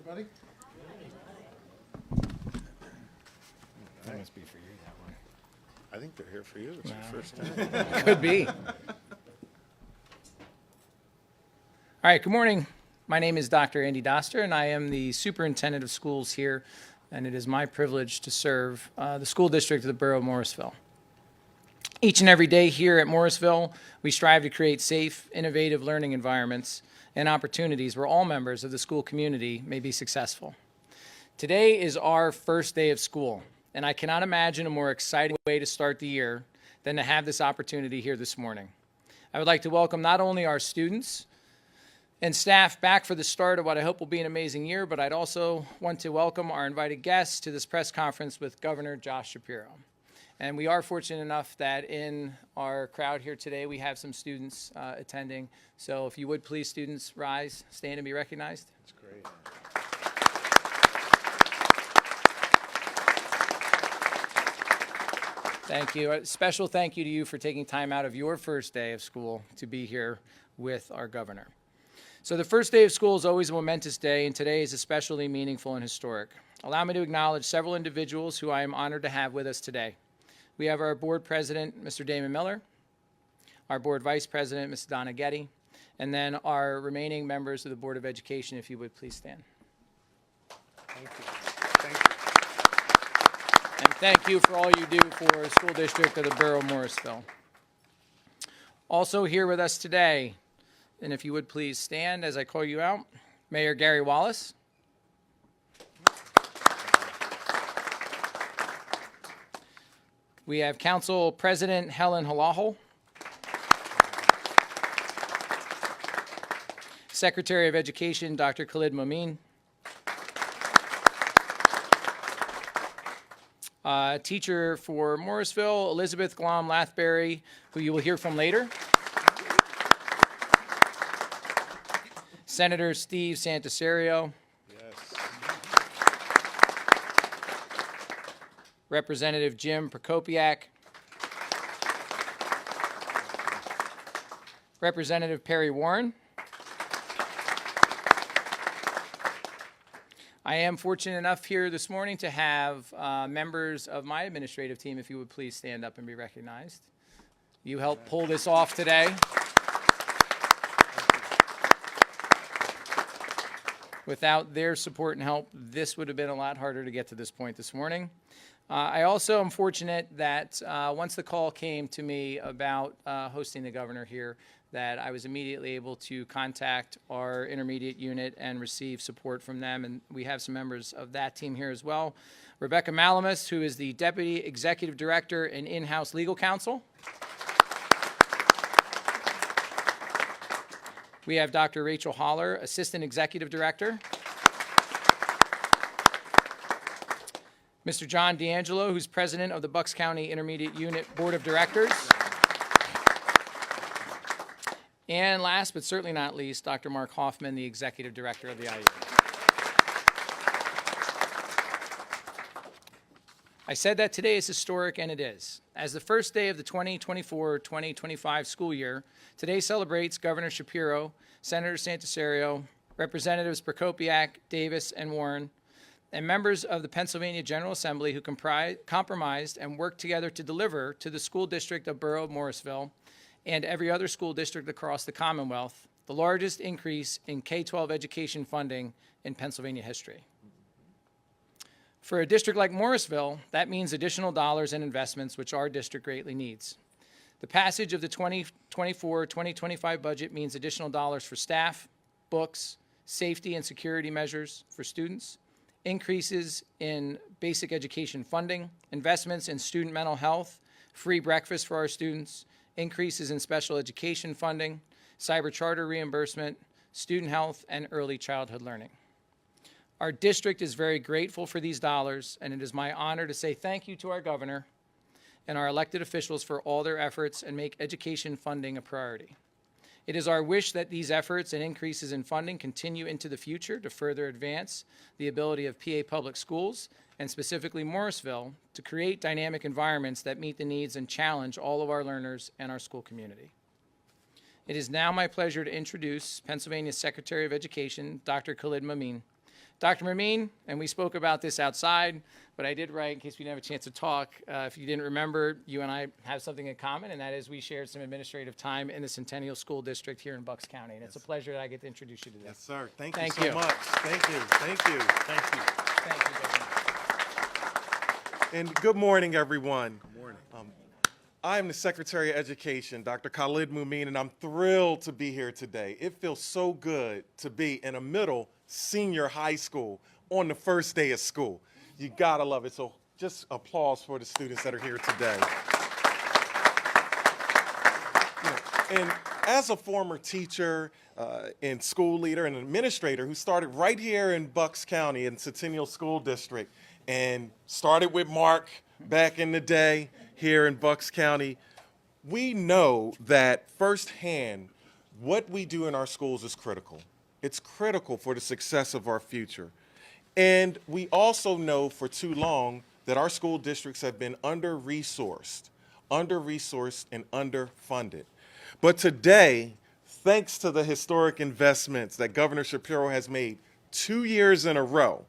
everybody. That must be for you, that one. I think they're here for you. It's your first time. Could be. All right, good morning. My name is Dr. Andy Doster, and I am the superintendent of schools here, and it is my privilege to serve the school district of the borough of Morrisville. Each and every day here at Morrisville, we strive to create safe, innovative learning environments and opportunities where all members of the school community may be successful. Today is our first day of school, and I cannot imagine a more exciting way to start the year than to have this opportunity here this morning. I would like to welcome not only our students and staff back for the start of what I hope will be an amazing year, but I'd also want to welcome our invited guests to this press conference with Governor Josh Shapiro. And we are fortunate enough that in our crowd here today, we have some students attending. So if you would please, students, rise, stand, and be recognized. That's great. Thank you. A special thank you to you for taking time out of your first day of school to be here with our governor. So the first day of school is always a momentous day, and today is especially meaningful and historic. Allow me to acknowledge several individuals who I am honored to have with us today. We have our board president, Mr. Damon Miller, our board vice president, Ms. Donna Getty, and then our remaining members of the Board of Education, if you would please stand. Thank you. Thank you. And thank you for all you do for the school district of the borough of Morrisville. Also here with us today, and if you would please stand as I call you out, Mayor Gary Wallace. We have Council President Helen Halahol, Secretary of Education Dr. Khalid Momin, teacher for Morrisville, Elizabeth Glom Lathberry, who you will hear from later, Senator Steve Santaserio, Representative Jim Prokopiak, Representative Perry Warren. I am fortunate enough here this morning to have members of my administrative team, if you would please stand up and be recognized. You helped pull this off today. Without their support and help, this would have been a lot harder to get to this point this morning. I also am fortunate that once the call came to me about hosting the governor here, that I was immediately able to contact our intermediate unit and receive support from them. And we have some members of that team here as well. Rebecca Malamus, who is the Deputy Executive Director and in-house legal counsel. We have Dr. Rachel Holler, Assistant Executive Director. Mr. John D'Angelo, who's President of the Bucks County Intermediate Unit Board of Directors. And last but certainly not least, Dr. Mark Hoffman, the Executive Director of the IU. I said that today is historic, and it is. As the first day of the 2024-2025 school year, today celebrates Governor Shapiro, Senator Santaserio, Representatives Prokopiak, Davis, and Warren, and members of the Pennsylvania General Assembly who compromised and worked together to deliver to the school district of borough of Morrisville and every other school district across the Commonwealth the largest increase in K-12 education funding in Pennsylvania history. For a district like Morrisville, that means additional dollars and investments, which our district greatly needs. The passage of the 2024-2025 budget means additional dollars for staff, books, safety and security measures for students, increases in basic education funding, investments in student mental health, free breakfast for our students, increases in special education funding, cyber charter reimbursement, student health, and early childhood learning. Our district is very grateful for these dollars, and it is my honor to say thank you to our governor and our elected officials for all their efforts and make education funding a priority. It is our wish that these efforts and increases in funding continue into the future to further advance the ability of PA Public Schools, and specifically Morrisville, to create dynamic environments that meet the needs and challenge all of our learners and our school community. It is now my pleasure to introduce Pennsylvania's Secretary of Education, Dr. Khalid Momin, Dr. Mameen, and we spoke about this outside, but I did write, in case we didn't have a chance to talk, if you didn't remember, you and I have something in common, and that is we shared some administrative time in the Centennial School District here in Bucks County, and it's a pleasure that I get to introduce you to this. Yes, sir. Thank Thank you so you. much. Thank you. Thank you. Thank you. Thank you, Governor. And good morning, everyone. Good morning. I am the Secretary of Education, Dr. Khalid Mumeen, and I'm thrilled to be here today. It feels so good to be in a middle senior high school on the first day of school. You gotta love it. So just applause for the students that are here today. And as a former teacher and school leader and administrator who started right here in Bucks County in Centennial School District and started with Mark back in the day here in Bucks County, we know that firsthand what we do in our schools is critical. It's critical for the success of our future. And we also know for too long that our school districts have been under-resourced and underfunded. But today, thanks to the historic investments that Governor Shapiro has made 2 years in a row,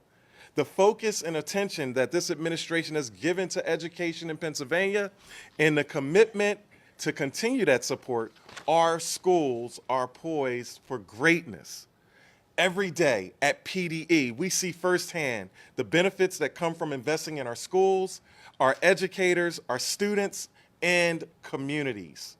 the focus and attention that this administration has given to education in Pennsylvania and the commitment to continue that support, our schools are poised for greatness. Every day at PDE, we see firsthand the benefits that come from investing in our schools, our educators, our students, and communities.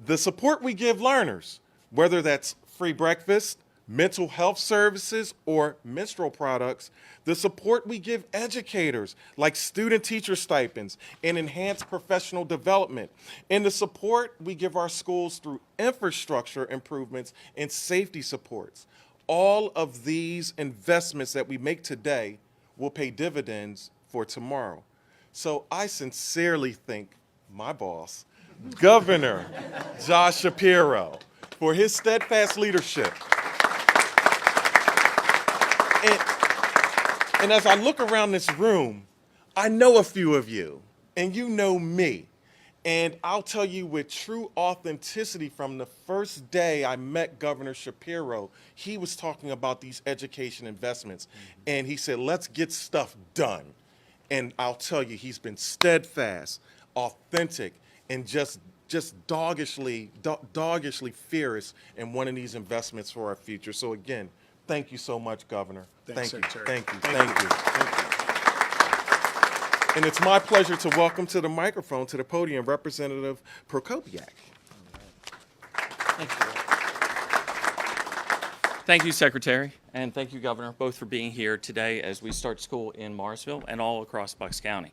The support we give learners, whether that's free breakfast, mental health services, or menstrual products, the support we give educators, like student-teacher stipends and enhanced professional development, and the support we give our schools through infrastructure improvements and safety supports. All of these investments that we make today will pay dividends for tomorrow. So I sincerely thank my boss, Governor Josh Shapiro, for his steadfast leadership. And as I look around this room, I know a few of you, and you know me. And I'll tell you with true authenticity, from the first day I met Governor Shapiro, he was talking about these education investments. And he said, let's get stuff done. And I'll tell you, he's been steadfast, authentic, and just doggishly fierce in wanting these investments for our future. So again, thank you so much, Governor. Thanks, Thank you. Secretary. Thank you. Thank Thank you. Thank you. And it's my pleasure to welcome to the microphone, to the podium, Representative Prokopiak. Thank you, Secretary, and thank you, Governor, both for being here today as we start school in Morrisville and all across Bucks County.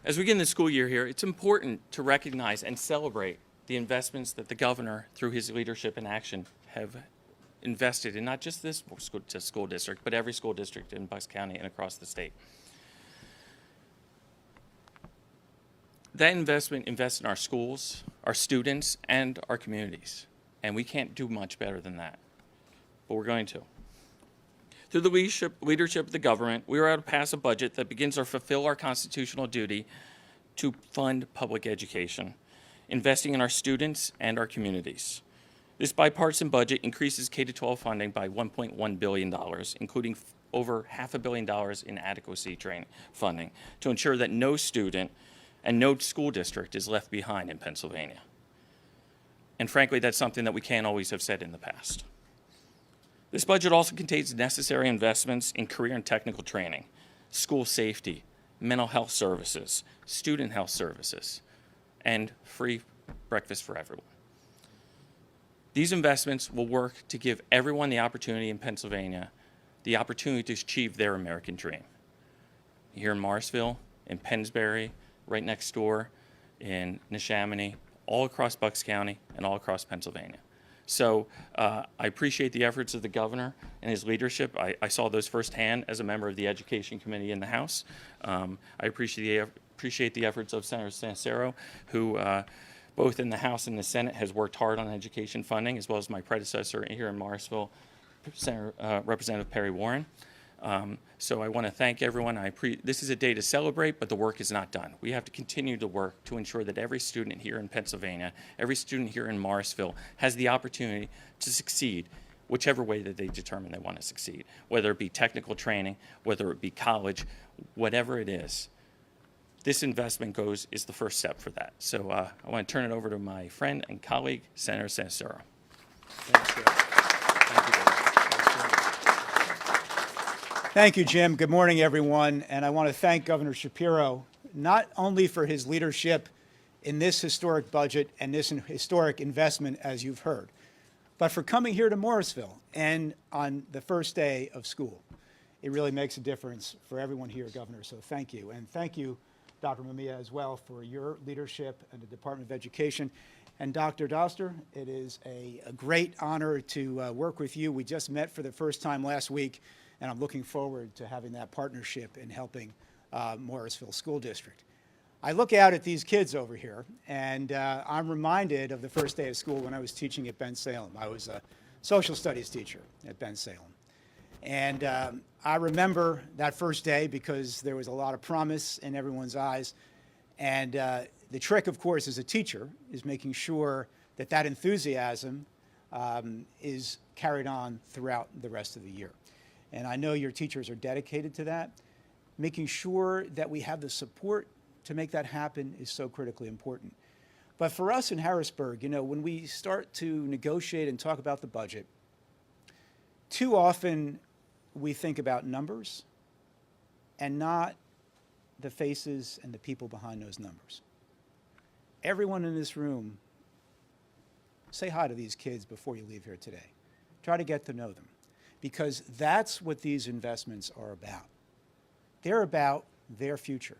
As we begin the school year here, it's important to recognize and celebrate the investments that the Governor, through his leadership and action, have invested in not just this school district, but every school district in Bucks County and across the state. That investment invests in our schools, our students, and our communities. And we can't do much better than that. But we're going to. Through the leadership of the government, we were able to pass a budget that begins to fulfill our constitutional duty to fund public education, investing in our students and our communities. This bipartisan budget increases K-12 funding by $1.1 billion, including over $500 million in adequacy training funding, to ensure that no student and no school district is left behind in Pennsylvania. And frankly, that's something that we can't always have said in the past. This budget also contains necessary investments in career and technical training, school safety, mental health services, student health services, and free breakfast for everyone. These investments will work to give everyone the opportunity in Pennsylvania, the opportunity to achieve their American dream. Here in Morrisville, in Pennsbury, right next door, in Neshaminy, all across Bucks County, and all across Pennsylvania. So I appreciate the efforts of the governor and his leadership. I saw those firsthand as a member of the Education Committee in the House. I appreciate the efforts of Senator Sancero, who both in the House and the Senate has worked hard on education funding, as well as my predecessor here in Morrisville, Representative Perry Warren. So I want to thank everyone. This is a day to celebrate, but the work is not done. We have to continue to work to ensure that every student here in Pennsylvania, every student here in Morrisville has the opportunity to succeed whichever way that they determine they want to succeed, whether it be technical training, whether it be college, whatever it is. This investment is the first step for that. So I want to turn it over to my friend and colleague, Senator Sanacero. Thanks, Jeff. Thank you, Dave. Thank you, Jim. Good morning, everyone. And I want to thank Governor Shapiro not only for his leadership in this historic budget and this historic investment, as you've heard, but for coming here to Morrisville and on the first day of school. It really makes a difference for everyone here, Governor, so thank you. And thank you, Dr. Mamiya, as well, for your leadership and the Department of Education. And Dr. Doster, it is a great honor to work with you. We just met for the first time last week, and I'm looking forward to having that partnership in helping Morrisville School District. I look out at these kids over here, and I'm reminded of the first day of school when I was teaching at Ben Salem. I was a social studies teacher at Ben Salem. And I remember that first day because there was a lot of promise in everyone's eyes. And the trick, of course, as a teacher is making sure that that enthusiasm is carried on throughout the rest of the year. And I know your teachers are dedicated to that. Making sure that we have the support to make that happen is so critically important. But for us in Harrisburg, you know, when we start to negotiate and talk about the budget, too often we think about numbers and not the faces and the people behind those numbers. Everyone in this room, say hi to these kids before you leave here today. Try to get to know them, because that's what these investments are about. They're about their future.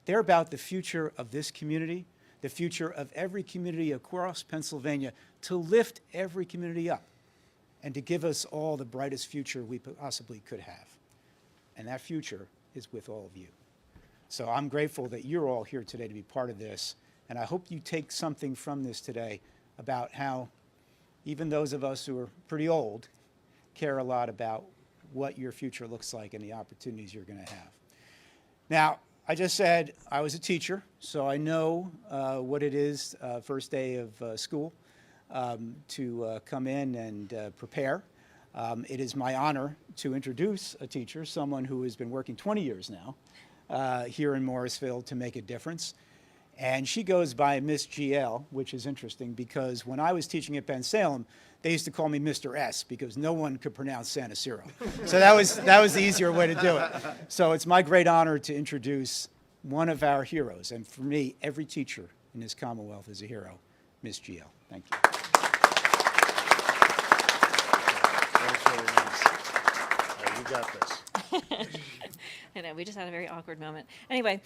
They're about the future of this community, the future of every community across Pennsylvania, to lift every community up and to give us all the brightest future we possibly could have. And that future is with all of you. So I'm grateful that you're all here today to be part of this, and I hope you take something from this today about how even those of us who are pretty old care a lot about what your future looks like and the opportunities you're going to have. Now, I just said I was a teacher, so I know what it is first day of school to come in and prepare. It is my honor to introduce a teacher, someone who has been working 20 years now here in Morrisville to make a difference. And she goes by Miss GL, which is interesting because when I was teaching at Ben Salem, they used to call me Mr. S because no one could pronounce Sanacero. So that was the easier way to do it. So it's my great honor to introduce one of our heroes. And for me, every teacher in this Commonwealth is a hero, Miss GL. Thank you. That's really nice. You got this. I know, we just had a very awkward moment. Anyway,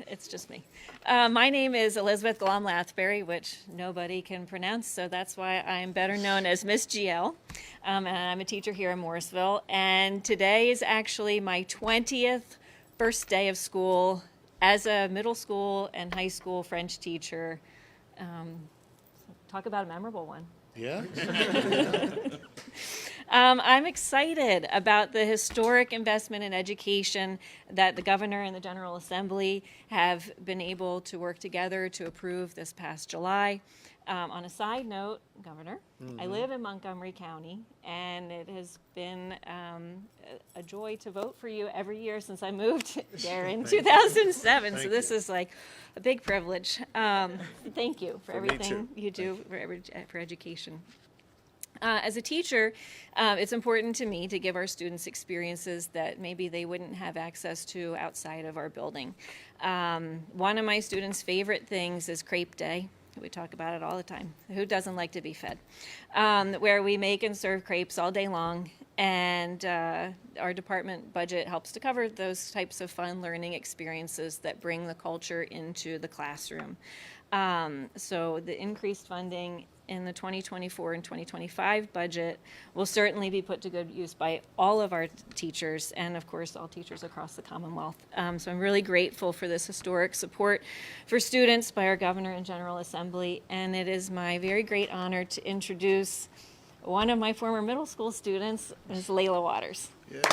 it's just me. My name is Elizabeth Glom Lathbury, which nobody can pronounce, so that's why I'm better known as Miss GL. And I'm a teacher here in Morrisville. And today is actually my 20th first day of school as a middle school and high school French teacher. Talk about a memorable one. Yeah? I'm excited about the historic investment in education that the governor and the General Assembly have been able to work together to approve this past July. On a side note, Governor, I live in Montgomery County, and it has been a joy to vote for you every year since I moved there in 2007. So this is like a big privilege. Thank you for everything you do for education. As a teacher, it's important to me to give our students experiences that maybe they wouldn't have access to outside of our building. One of my students' favorite things is Crepe Day. We talk about it all the time. Who doesn't like to be fed? Where we make and serve crepes all day long, and our department budget helps to cover those types of fun learning experiences that bring the culture into the classroom. So the increased funding in the 2024 and 2025 budget will certainly be put to good use by all of our teachers and, of course, all teachers across the Commonwealth. So I'm really grateful for this historic support for students by our Governor and General Assembly, and it is my very great honor to introduce one of my former middle school students, Ms. Layla Waters. Yay. Again,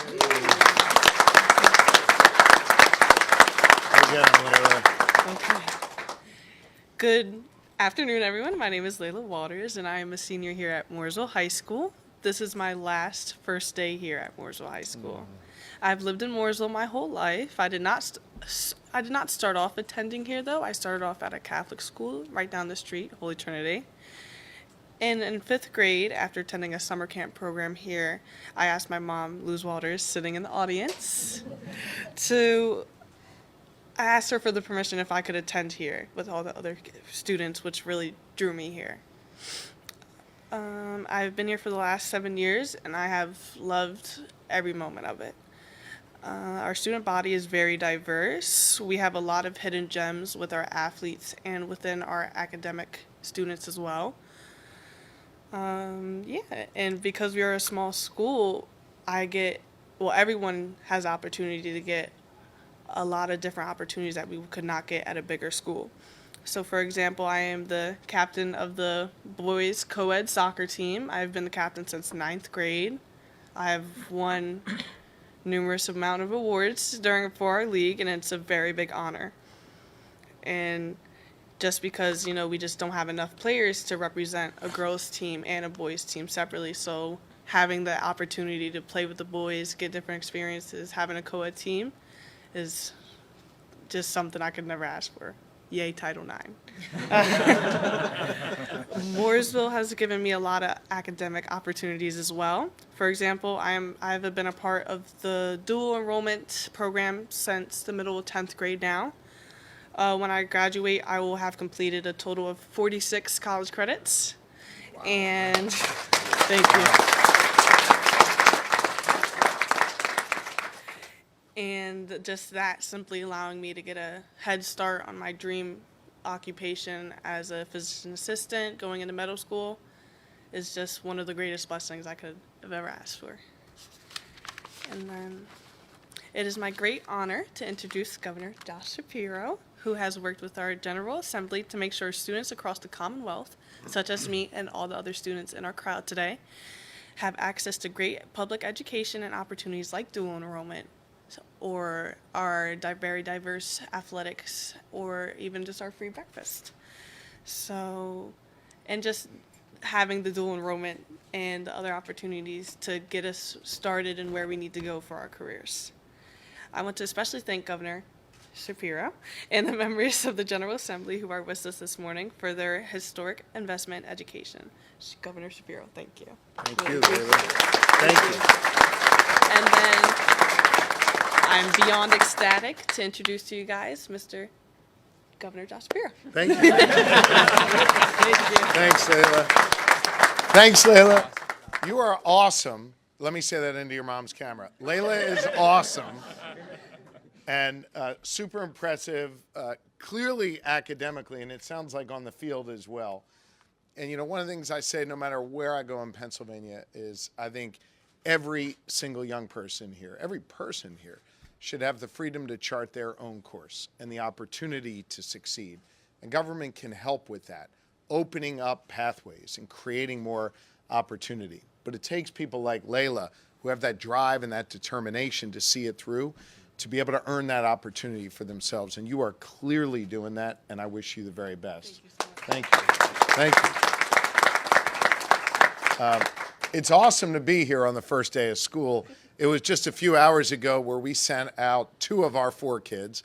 Layla. Okay. Good Afternoon, everyone. My name is Layla Waters, and I am a senior here at Mooresville High School. This is my first day here at Mooresville High School. I've lived in Mooresville my whole life. I did not start off attending here, though. I started off at a Catholic school right down the street, Holy Trinity. And in 5th grade, after attending a summer camp program here, I asked my mom, Luz Waters, sitting in the audience, I asked her for the permission if I could attend here with all the other students, which really drew me here. I've been here for the last 7 years, and I have loved every moment of it. Our student body is very diverse. We have a lot of hidden gems with our athletes and within our academic students as well. And because we are a small school, everyone has opportunity to get a lot of different opportunities that we could not get at a bigger school. So for example, I am the captain of the boys co-ed soccer team. I've been the captain since 9th grade. I have won numerous amount of awards for our league, and it's a very big honor. And just because, we just don't have enough players to represent a girls team and a boys team separately. So having the opportunity to play with the boys, get different experiences, having a co-ed team is just something I could never ask for. Yay, Title IX. Mooresville has given me a lot of academic opportunities as well. For example, I've been a part of the dual enrollment program since the middle of 10th grade now. When I graduate, I will have completed a total of 46 college credits. Wow. And thank you. And just that simply allowing me to get a head start on my dream occupation as a physician assistant going into medical school is just one of the greatest blessings I could have ever asked for. And then it is my great honor to introduce Governor Josh Shapiro, who has worked with our General Assembly to make sure students across the Commonwealth, such as me and all the other students in our crowd today, have access to great public education and opportunities like dual enrollment, or our very diverse athletics, or even just our free breakfast. So, and just having the dual enrollment and the other opportunities to get us started in where we need to go for our careers. I want to especially thank Governor Shapiro and the members of the General Assembly who are with us this morning for their historic investment in education. Governor Shapiro, thank you. Thank you, Layla. Thank you. And then I'm beyond ecstatic to introduce to you guys Mr. Governor Josh Shapiro. Thank you. Thanks, Layla. Thanks, Layla. You are awesome. Let me say that into your mom's camera. Layla is awesome and super impressive, clearly academically, and it sounds like on the field as well. And, one of the things I say no matter where I go in Pennsylvania is I think every single young person here, every person here, should have the freedom to chart their own course and the opportunity to succeed. And government can help with that, opening up pathways and creating more opportunity. But it takes people like Layla who have that drive and that determination to see it through, to be able to earn that opportunity for themselves. And you are clearly doing that, and I wish you the very best. Thank you. Thank you. It's awesome to be here on the first day of school. It was just a few hours ago where we sent out 2 of our 4 kids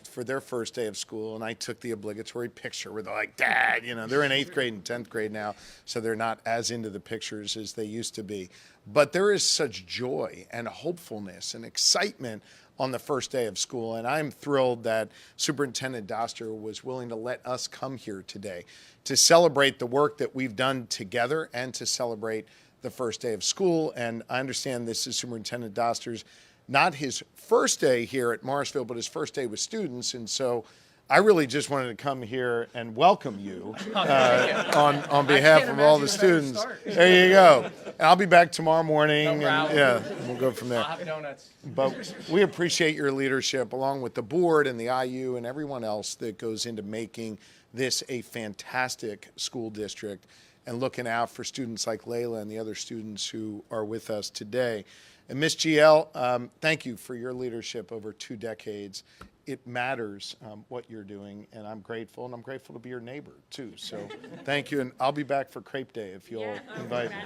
for their first day of school, and I took the obligatory picture where they're like, Dad, they're in 8th grade and 10th grade now, so they're not as into the pictures as they used to be. But there is such joy and hopefulness and excitement on the first day of school, and I'm thrilled that Superintendent Doster was willing to let us come here today to celebrate the work that we've done together and to celebrate the first day of school. And I understand this is Superintendent Doster's not his first day here at Morrisville, but his first day with students. And so I really just wanted to come here and welcome you on behalf of all the students. There you go. And I'll be back tomorrow morning. And, we'll go from there. I'll have donuts. But we appreciate your leadership, along with the board and the IU and everyone else that goes into making this a fantastic school district and looking out for students like Layla and the other students who are with us today. And Ms. GL, thank you for your leadership over 2 decades. It matters what you're doing, and I'm grateful to be your neighbor, too. So thank you, and I'll be back for Crepe Day if you'll invite me.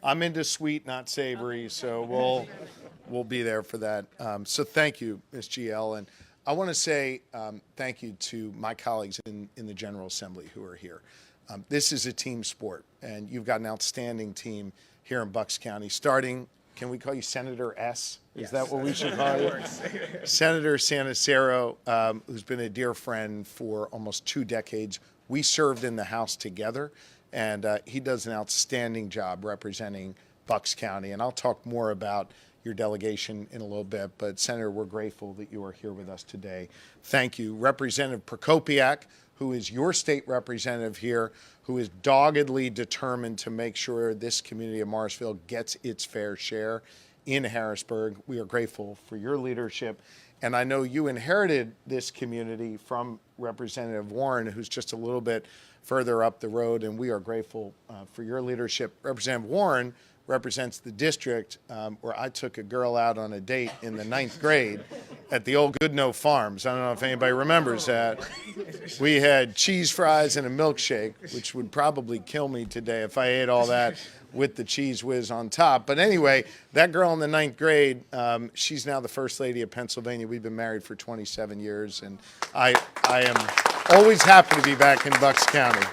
I'm into sweet, not savory, so we'll be there for that. So thank you, Ms. GL, and I want to say thank you to my colleagues in the General Assembly who are here. This is a team sport, and you've got an outstanding team here in Bucks County, starting, can we call you Senator S? Is that what we should call you? Senator Sanacero, who's been a dear friend for almost 2 decades. We served in the House together, and he does an outstanding job representing Bucks County. And I'll talk more about your delegation in a little bit, but Senator, we're grateful that you are here with us today. Thank you. Representative Prokopiak, who is your state representative here, who is doggedly determined to make sure this community of Morrisville gets its fair share in Harrisburg. We are grateful for your leadership. And I know you inherited this community from Representative Warren, who's just a little bit further up the road, and we are grateful for your leadership. Representative Warren represents the district where I took a girl out on a date in the 9th grade at the old Goodnoe Farms. I don't know if anybody remembers that. We had cheese fries and a milkshake, which would probably kill me today if I ate all that with the cheese whiz on top. But anyway, that girl in the 9th grade, she's now the First Lady of Pennsylvania. We've been married for 27 years, and I am always happy to be back in Bucks County.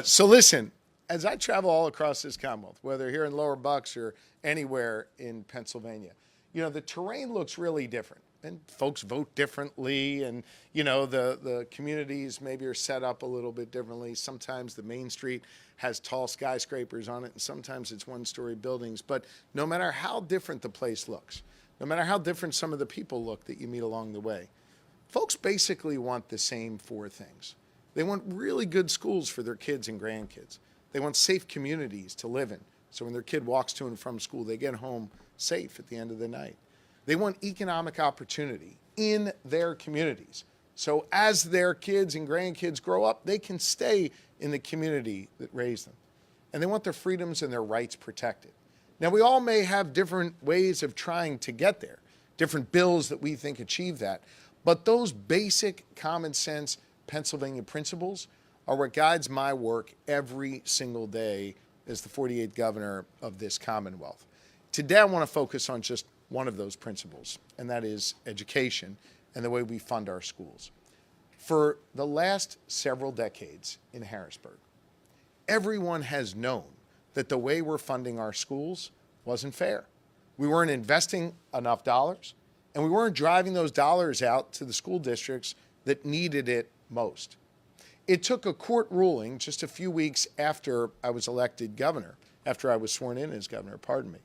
So listen, as I travel all across this Commonwealth, whether here in Lower Bucks or anywhere in Pennsylvania, you know, the terrain looks really different. And folks vote differently, and, you know, the communities maybe are set up a little bit differently. Sometimes the Main Street has tall skyscrapers on it, and sometimes it's one-story buildings. But no matter how different the place looks, no matter how different some of the people look that you meet along the way, folks basically want the same 4 things. They want really good schools for their kids and grandkids. They want safe communities to live in, so when their kid walks to and from school, they get home safe at the end of the night. They want economic opportunity in their communities, so as their kids and grandkids grow up, they can stay in the community that raised them. And they want their freedoms and their rights protected. Now, we all may have different ways of trying to get there, different bills that we think achieve that, but those basic common sense Pennsylvania principles are what guides my work every single day as the 48th governor of this Commonwealth. Today, I want to focus on just one of those principles, and that is education and the way we fund our schools. For the last several decades in Harrisburg, everyone has known that the way we're funding our schools wasn't fair. We weren't investing enough dollars, and we weren't driving those dollars out to the school districts that needed it most. It took a court ruling just a few weeks after I was elected governor, after I was sworn in as governor, pardon me,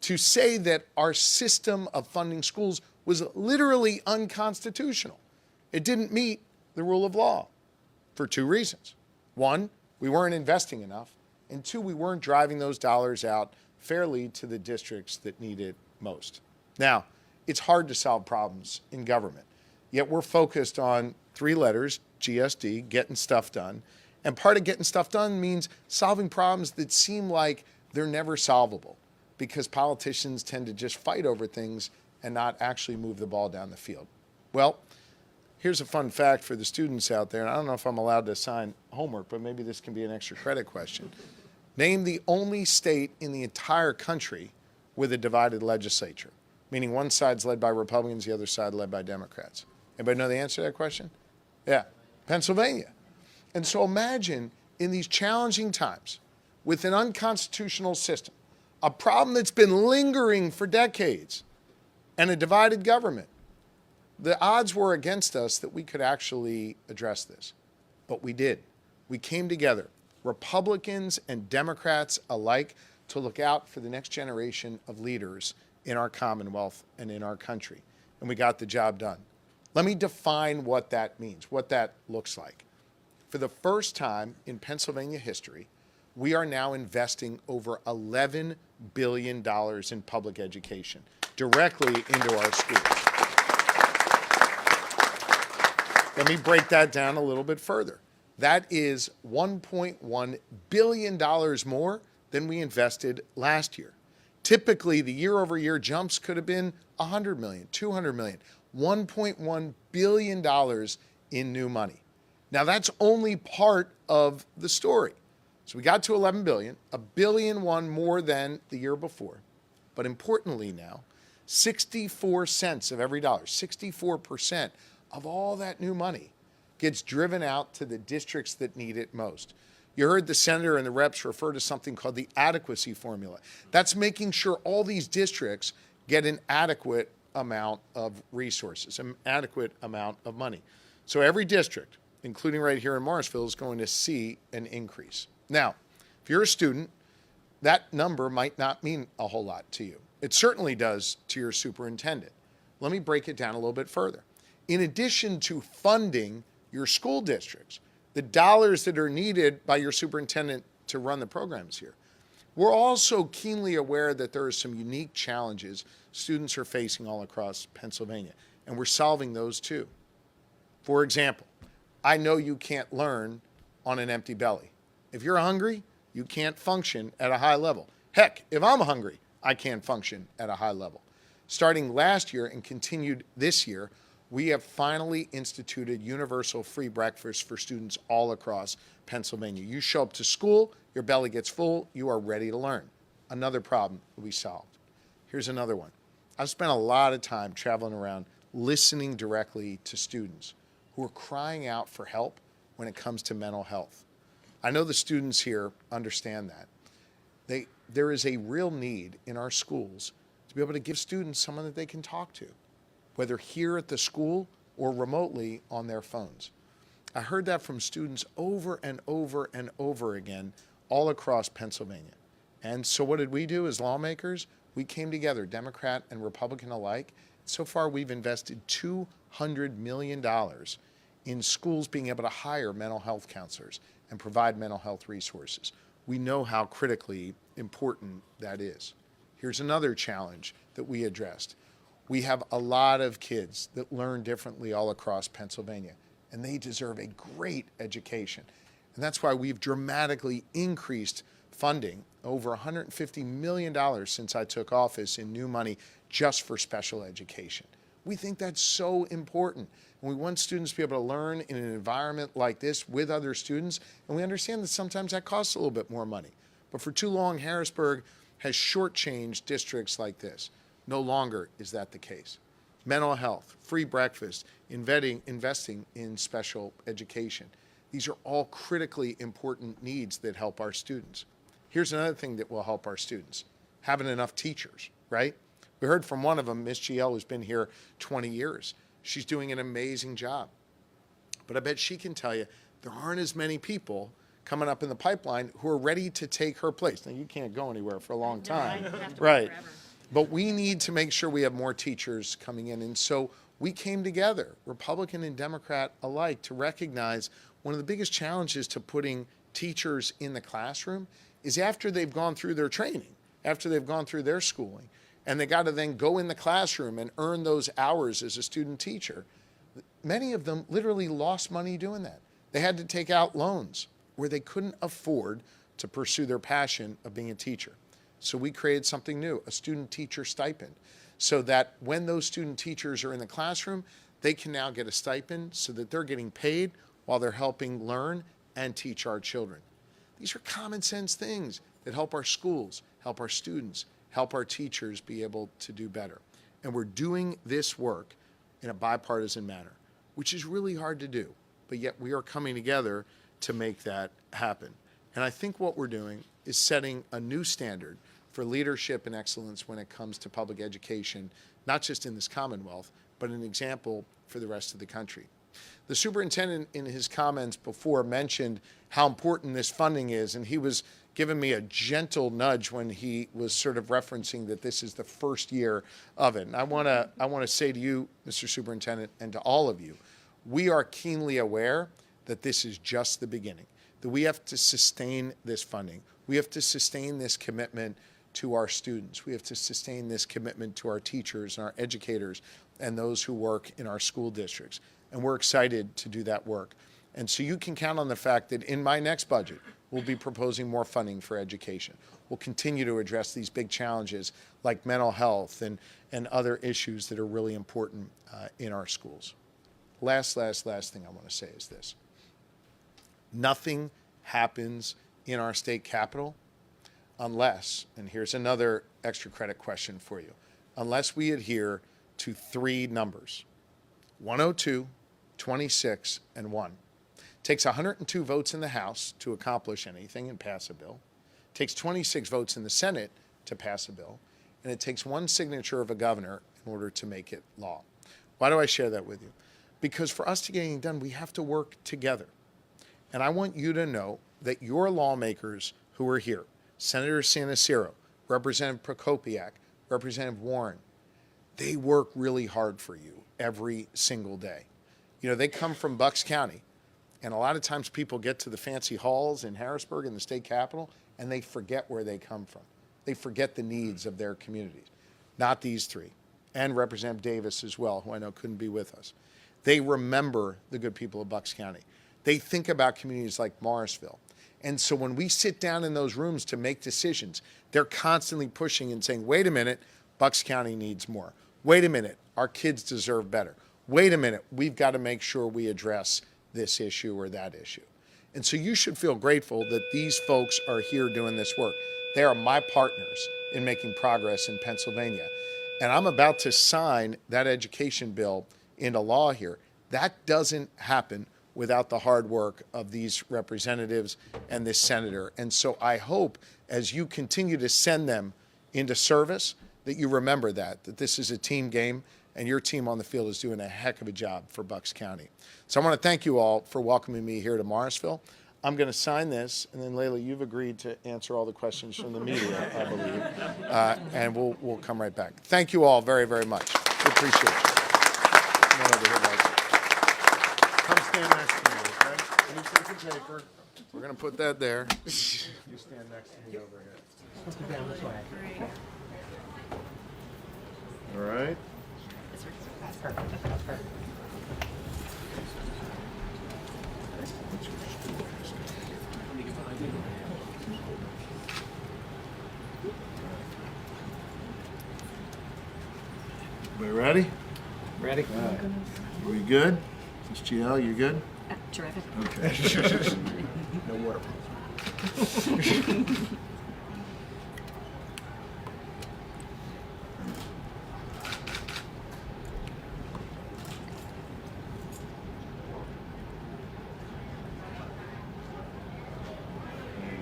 to say that our system of funding schools was literally unconstitutional. It didn't meet the rule of law for 2 reasons. 1, we weren't investing enough, and 2, we weren't driving those dollars out fairly to the districts that need it most. Now, it's hard to solve problems in government, yet we're focused on 3 letters, GSD, getting stuff done. And part of getting stuff done means solving problems that seem like they're never solvable because politicians tend to just fight over things and not actually move the ball down the field. Well, here's a fun fact for the students out there, and I don't know if I'm allowed to assign homework, but maybe this can be an extra credit question. Name the only state in the entire country with a divided legislature, meaning one side's led by Republicans, the other side led by Democrats. Anybody know the answer to that question? Yeah, Pennsylvania. And so imagine in these challenging times with an unconstitutional system, a problem that's been lingering for decades, and a divided government, the odds were against us that we could actually address this. But we did. We came together, Republicans and Democrats alike, to look out for the next generation of leaders in our Commonwealth and in our country. And we got the job done. Let me define what that means, what that looks like. For the first time in Pennsylvania history, we are now investing over $11 billion in public education directly into our schools. Let me break that down a little bit further. That is $1.1 billion more than we invested last year. Typically, the year-over-year jumps could have been $100 million, $200 million, $1.1 billion in new money. Now, that's only part of the story. So we got to 11 billion, $1.1 billion more than the year before. But importantly now, 64 cents of every dollar, 64% of all that new money gets driven out to the districts that need it most. You heard the senator and the reps refer to something called the adequacy formula. That's making sure all these districts get an adequate amount of resources, an adequate amount of money. So every district, including right here in Morrisville, is going to see an increase. Now, if you're a student, that number might not mean a whole lot to you. It certainly does to your superintendent. Let me break it down a little bit further. In addition to funding your school districts, the dollars that are needed by your superintendent to run the programs here, we're also keenly aware that there are some unique challenges students are facing all across Pennsylvania, and we're solving those too. For example, I know you can't learn on an empty belly. If you're hungry, you can't function at a high level. Heck, if I'm hungry, I can't function at a high level. Starting last year and continued this year, we have finally instituted universal free breakfast for students all across Pennsylvania. You show up to school, your belly gets full, you are ready to learn. Another problem we solved. Here's another one. I've spent a lot of time traveling around listening directly to students who are crying out for help when it comes to mental health. I know the students here understand that. There is a real need in our schools to be able to give students someone that they can talk to, whether here at the school or remotely on their phones. I heard that from students over and over and over again all across Pennsylvania. And so what did we do as lawmakers? We came together, Democrat and Republican alike. So far, we've invested $200 million in schools being able to hire mental health counselors and provide mental health resources. We know how critically important that is. Here's another challenge that we addressed. We have a lot of kids that learn differently all across Pennsylvania, and they deserve a great education. And that's why we've dramatically increased funding, over $150 million since I took office in new money just for special education. We think that's so important. And we want students to be able to learn in an environment like this with other students. And we understand that sometimes that costs a little bit more money. But for too long, Harrisburg has shortchanged districts like this. No longer is that the case. Mental health, free breakfast, investing in special education. These are all critically important needs that help our students. Here's another thing that will help our students. Having enough teachers, right? We heard from one of them, Miss GL, who's been here 20 years. She's doing an amazing job. But I bet she can tell you there aren't as many people coming up in the pipeline who are ready to take her place. Now, you can't go anywhere for a long time. Right. But we need to make sure we have more teachers coming in. And so we came together, Republican and Democrat alike, to recognize one of the biggest challenges to putting teachers in the classroom is after they've gone through their training, after they've gone through their schooling, and they got to then go in the classroom and earn those hours as a student teacher. Many of them literally lost money doing that. They had to take out loans where they couldn't afford to pursue their passion of being a teacher. So we created something new, a student teacher stipend, so that when those student teachers are in the classroom, they can now get a stipend so that they're getting paid while they're helping learn and teach our children. These are common sense things that help our schools, help our students, help our teachers be able to do better. And we're doing this work in a bipartisan manner, which is really hard to do, but yet we are coming together to make that happen. And I think what we're doing is setting a new standard for leadership and excellence when it comes to public education, not just in this Commonwealth, but an example for the rest of the country. The superintendent in his comments before mentioned how important this funding is, and he was giving me a gentle nudge when he was sort of referencing that this is the first year of it. And I want to say to you, Mr. Superintendent, and to all of you, we are keenly aware that this is just the beginning, that we have to sustain this funding. We have to sustain this commitment to our students. We have to sustain this commitment to our teachers and our educators and those who work in our school districts. And we're excited to do that work. And so you can count on the fact that in my next budget, We'll be proposing more funding for education. We'll continue to address these big challenges like mental health and other issues that are really important in our schools. Last thing I want to say is this. Nothing happens in our state capitol unless, and here's another extra credit question for you, unless we adhere to 3 numbers, 102, 26, and 1. It takes 102 votes in the House to accomplish anything and pass a bill. It takes 26 votes in the Senate to pass a bill. And it takes 1 signature of a governor in order to make it law. Why do I share that with you? Because for us to get anything done, we have to work together. And I want you to know that your lawmakers who are here, Senator Sanaciro, Representative Prokopiak, Representative Warren, they work really hard for you every single day. You know, they come from Bucks County, and a lot of times people get to the fancy halls in Harrisburg in the state capitol, and they forget where they come from. They forget the needs of their communities. Not these 3, and Representative Davis as well, who I know couldn't be with us. They remember the good people of Bucks County. They think about communities like Morrisville. And so when we sit down in those rooms to make decisions, they're constantly pushing and saying, wait a minute, Bucks County needs more. Wait a minute, our kids deserve better. Wait a minute, we've got to make sure we address this issue or that issue. And so you should feel grateful that these folks are here doing this work. They are my partners in making progress in Pennsylvania. And I'm about to sign that education bill into law here. That doesn't happen without the hard work of these representatives and this senator. And so I hope as you continue to send them into service that you remember that this is a team game and your team on the field is doing a heck of a job for Bucks County. So I want to thank you all for welcoming me here to Morrisville. I'm going to sign this, and then Layla, you've agreed to answer all the questions from the media, I believe, and we'll come right back. Thank you all very, very much. We appreciate it. Come on over here, Mike. Come stand next to me, okay? Let me take the paper. We're going to put that there. You stand next to me over here. All right. Everybody ready? Ready? Are we good? Ms. GL, you good? Terrific. Okay. No water. There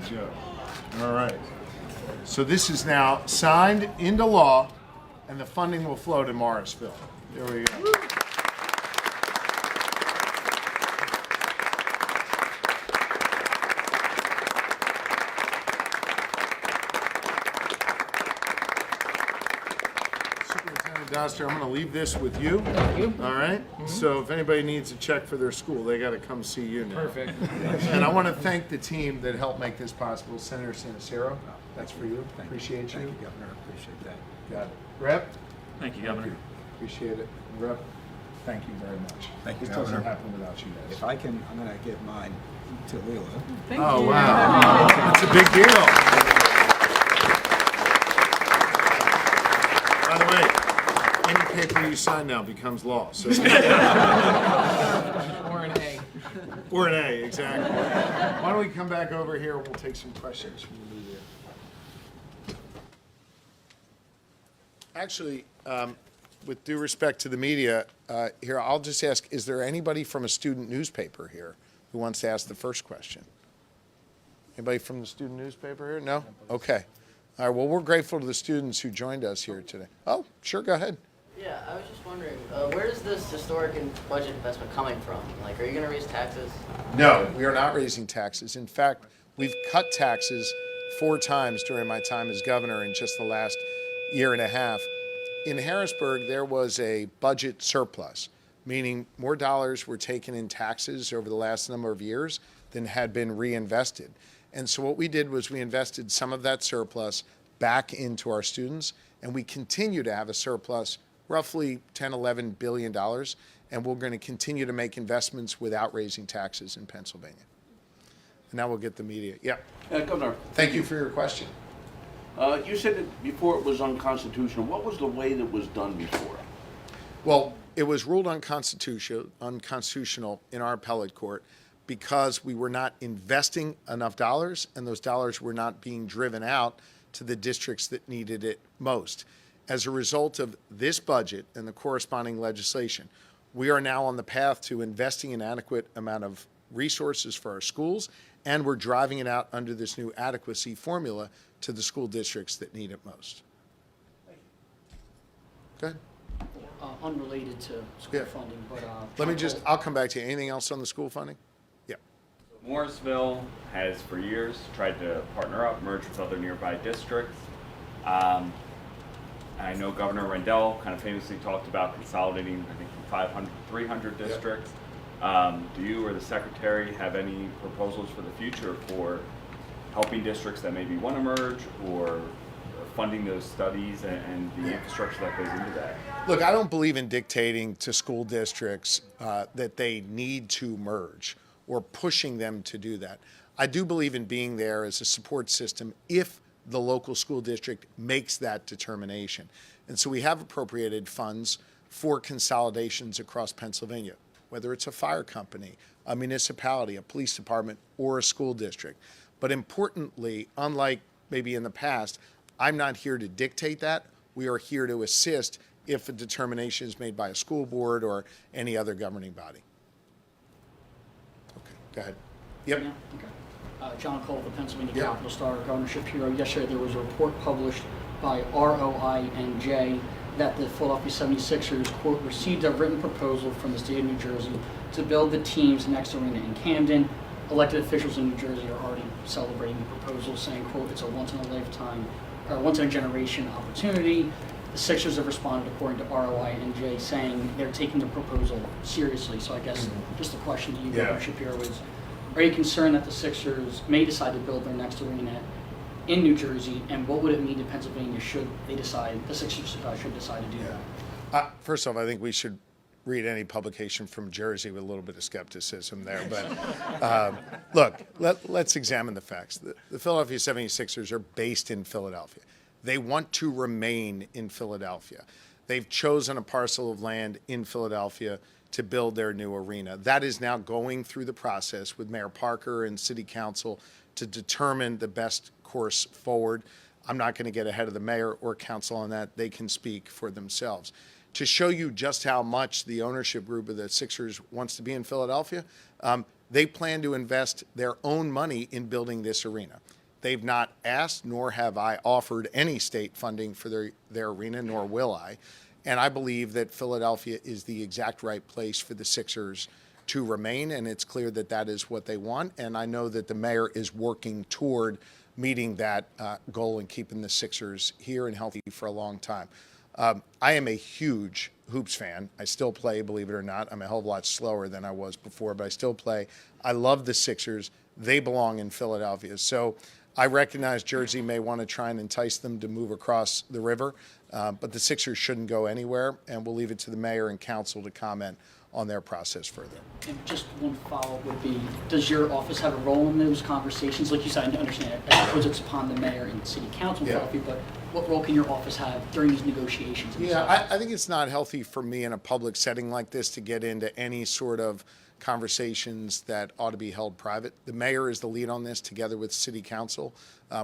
you go. All right. So this is now signed into law, and the funding will flow to Morrisville. There we go. Superintendent Doster, I'm going to leave this with you. Thank you. All right? So if anybody needs a check for their school, they got to come see you now. Perfect. And I want to thank the team that helped make this possible. Senator Sanaciro, that's for you. Appreciate you. Thank you, Governor. Appreciate that. Got it. Rep? Thank you, Governor. Appreciate it. Rep, thank you very much. Thank you, This doesn't Governor. happen without you guys. If I can, I'm going to give mine to Leela. Oh, wow. That's a big deal. By the way, any paper you sign now becomes law. So. Or an A. Or an A, exactly. Why don't we come back over here and we'll take some questions from the media. Actually, with due respect to the media, here, I'll just ask, is there anybody from a student newspaper here who wants to ask the first question? Anybody from the student newspaper here? No? Okay. All right, well, we're grateful to the students who joined us here today. Oh, sure, go ahead. Yeah, I was just wondering, where is this historic and budget investment coming from? Like, are you going to raise taxes? No, we are not raising taxes. In fact, we've cut taxes 4 times during my time as governor in just the last year and a half. In Harrisburg, there was a budget surplus, meaning more dollars were taken in taxes over the last number of years than had been reinvested. And so what we did was we invested some of that surplus back into our students, and we continue to have a surplus, roughly $10, $11 billion, and we're going to continue to make investments without raising taxes in Pennsylvania. And now we'll get the media. Yeah. Governor, Thank you for your question. you said that before it was unconstitutional. What was the way that was done before? Well, it was ruled unconstitutional in our appellate court because we were not investing enough dollars, and those dollars were not being driven out to the districts that needed it most. As a result of this budget and the corresponding legislation, we are now on the path to investing an adequate amount of resources for our schools, and we're driving it out under this new adequacy formula to the school districts that need it most. Go ahead. Unrelated to school Yeah. funding, but Let me just, I'll come back to you. Anything else on the school funding? Yeah. Morrisville has for years tried to partner up, merge with other nearby districts. I know Governor Rendell kind of famously talked about consolidating, I think, from 500 to 300 districts. Do you or the Secretary have any proposals for the future for helping districts that maybe want to merge, or funding those studies and the infrastructure that goes into that? Look, I don't believe in dictating to school districts that they need to merge or pushing them to do that. I do believe in being there as a support system if the local school district makes that determination. And so we have appropriated funds for consolidations across Pennsylvania, whether it's a fire company, a municipality, a police department, or a school district. But importantly, unlike maybe in the past, I'm not here to dictate that. We are here to assist if a determination is made by a school board or any other governing body. Okay, go ahead. Yep. Yeah, okay. John Cole, the Pennsylvania Yeah. Capital Star, Governor Shapiro. Yesterday there was a report published by ROINJ that the Philadelphia 76ers, quote, received a written proposal from the state of New Jersey to build the team's next arena in Camden. Elected officials in New Jersey are already celebrating the proposal, saying, quote, it's a once-in-a-lifetime, or once-in-a-generation opportunity. The Sixers have responded, according to ROINJ, saying they're taking the proposal seriously. So I guess just a question to you, Yeah. Governor Shapiro, is, are you concerned that the Sixers may decide to build their next arena in New Jersey, and what would it mean to Pennsylvania should they decide, the Sixers should decide to do that? First off, I think we should read any publication from Jersey with a little bit of skepticism there. But look, let's examine the facts. The Philadelphia 76ers are based in Philadelphia. They want to remain in Philadelphia. They've chosen a parcel of land in Philadelphia to build their new arena. That is now going through the process with Mayor Parker and City Council to determine the best course forward. I'm not going to get ahead of the mayor or council on that. They can speak for themselves. To show you just how much the ownership group of the Sixers wants to be in Philadelphia, they plan to invest their own money in building this arena. They've not asked, nor have I offered any state funding for their arena, nor will I. And I believe that Philadelphia is the exact right place for the Sixers to remain, and it's clear that that is what they want. And I know that the mayor is working toward meeting that goal and keeping the Sixers here and healthy for a long time. I am a huge hoops fan. I still play, believe it or not. I'm a hell of a lot slower than I was before, but I still play. I love the Sixers. They belong in Philadelphia. So I recognize Jersey may want to try and entice them to move across the river, but the Sixers shouldn't go anywhere, and we'll leave it to the mayor and council to comment on their process further. And just one follow-up would be, does your office have a role in those conversations? Like you said, I understand it. I suppose it's upon the mayor and city council, Yeah. but what role can your office have during these negotiations? and Yeah, stuff? I think it's not healthy for me in a public setting like this to get into any sort of conversations that ought to be held private. The mayor is the lead on this together with city council.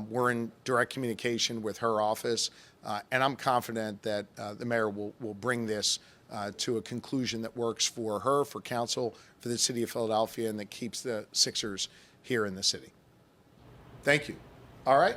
We're in direct communication with her office, and I'm confident that the mayor will bring this to a conclusion that works for her, for council, for the city of Philadelphia, and that keeps the Sixers here in the city. Thank you. All right?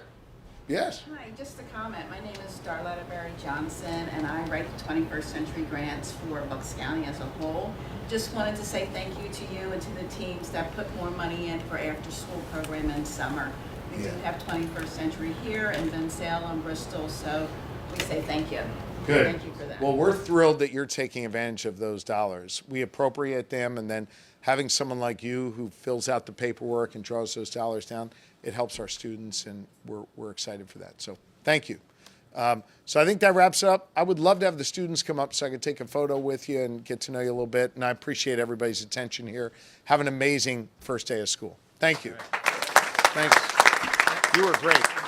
Yes. Hi, just a comment. My name is Darletta Berry Johnson, and I write the 21st Century Grants for Bucks County as a whole. Just wanted to say thank you to you and to the teams that put more money in for after-school program in summer. We do have 21st Century here, and then Salem, Bristol, so we say thank you. Good. Thank you for that. Well, we're thrilled that you're taking advantage of those dollars. We appropriate them, and then having someone like you who fills out the paperwork and draws those dollars down, it helps our students, and we're excited for that. So thank you. So I think that wraps it up. I would love to have the students come up so I could take a photo with you and get to know you a little bit, and I appreciate everybody's attention here. Have an amazing first day of school. Thank you. Thanks. You were great.